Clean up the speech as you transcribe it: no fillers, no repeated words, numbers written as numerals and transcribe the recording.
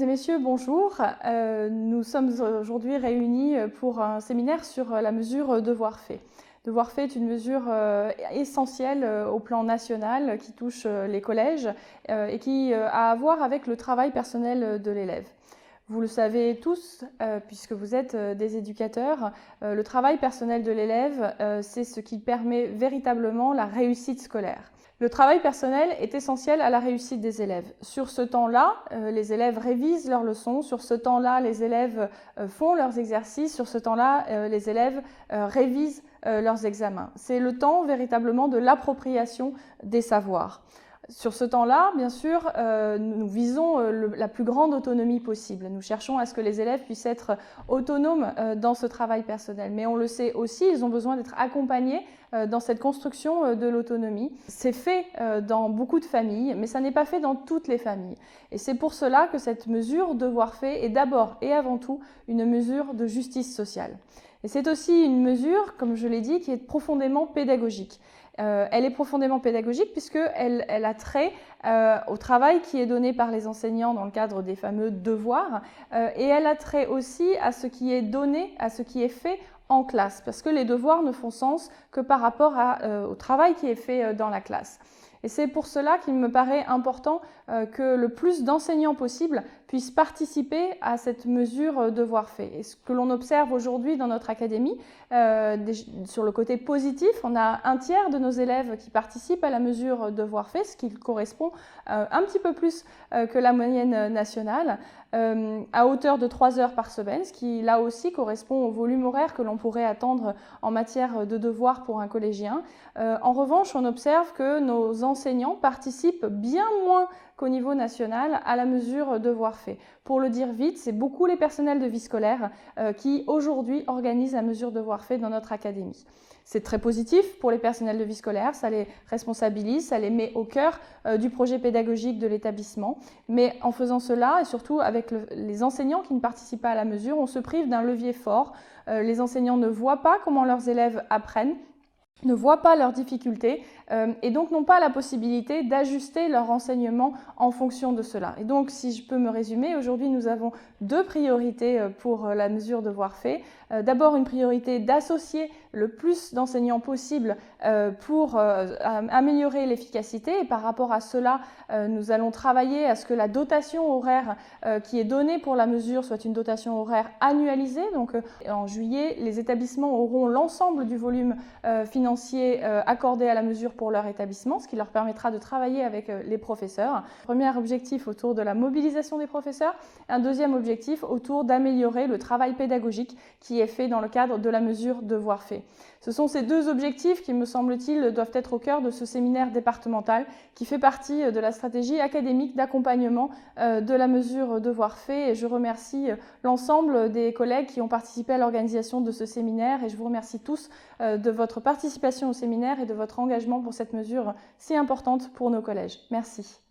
messieurs, bonjour. Nous sommes aujourd'hui réunis pour un séminaire sur la mesure devoir fait. Devoir fait est une mesure essentielle au plan national qui touche les collèges et qui a à voir avec le travail personnel de l'élève. Vous le savez tous, puisque vous êtes des éducateurs, le travail personnel de l'élève, c'est ce qui permet véritablement la réussite scolaire. Le travail personnel est essentiel à la réussite des élèves. Sur ce temps-là, les élèves révisent leurs leçons. Sur ce temps-là, les élèves font leurs exercices. Sur ce temps-là, les élèves révisent leurs examens. C'est le temps véritablement de l'appropriation des savoirs. Sur ce temps-là, bien sûr, nous visons la plus grande autonomie possible. Nous cherchons à ce que les élèves puissent être autonomes dans ce travail personnel. Mais on le sait aussi, ils ont besoin d'être accompagnés dans cette construction de l'autonomie. C'est fait dans beaucoup de familles, mais ça n'est pas fait dans toutes les familles. Et c'est pour cela que cette mesure devoir fait est d'abord et avant tout une mesure de justice sociale. Et c'est aussi une mesure, comme je l'ai dit, qui est profondément pédagogique. Elle est profondément pédagogique puisqu'elle a trait au travail qui est donné par les enseignants dans le cadre des fameux devoirs et elle a trait aussi à ce qui est donné, à ce qui est fait en classe, parce que les devoirs ne font sens que par rapport au travail qui est fait dans la classe. Et c'est pour cela qu'il me paraît important que le plus d'enseignants possible puissent participer à cette mesure devoir fait. Et ce que l'on observe aujourd'hui dans notre académie, sur le côté positif, on a un tiers de nos élèves qui participent à la mesure devoir fait, ce qui correspond un petit peu plus que la moyenne nationale, à hauteur de 3 heures par semaine, ce qui là aussi correspond au volume horaire que l'on pourrait attendre en matière de devoirs pour un collégien. En revanche, on observe que nos enseignants participent bien moins qu'au niveau national à la mesure devoir fait. Pour le dire vite, c'est beaucoup les personnels de vie scolaire qui aujourd'hui organisent la mesure devoir fait dans notre académie. C'est très positif pour les personnels de vie scolaire, ça les responsabilise, ça les met au cœur du projet pédagogique de l'établissement. Mais en faisant cela, et surtout avec les enseignants qui ne participent pas à la mesure, on se prive d'un levier fort. Les enseignants ne voient pas comment leurs élèves apprennent, ne voient pas leurs difficultés et donc n'ont pas la possibilité d'ajuster leur enseignement en fonction de cela. Et donc, si je peux me résumer, aujourd'hui nous avons 2 priorités pour la mesure devoir fait. D'abord, une priorité d'associer le plus d'enseignants possible pour améliorer l'efficacité et par rapport à cela, nous allons travailler à ce que la dotation horaire qui est donnée pour la mesure soit une dotation horaire annualisée. Donc en juillet, les établissements auront l'ensemble du volume financier accordé à la mesure pour leur établissement, ce qui leur permettra de travailler avec les professeurs. Premier objectif autour de la mobilisation des professeurs, un deuxième objectif autour d'améliorer le travail pédagogique qui est fait dans le cadre de la mesure devoir fait. Ce sont ces 2 objectifs qui, me semble-t-il, doivent être au cœur de ce séminaire départemental qui fait partie de la stratégie académique d'accompagnement de la mesure devoir fait. Et je remercie l'ensemble des collègues qui ont participé à l'organisation de ce séminaire et je vous remercie tous de votre participation au séminaire et de votre engagement pour cette mesure si importante pour nos collèges. Merci.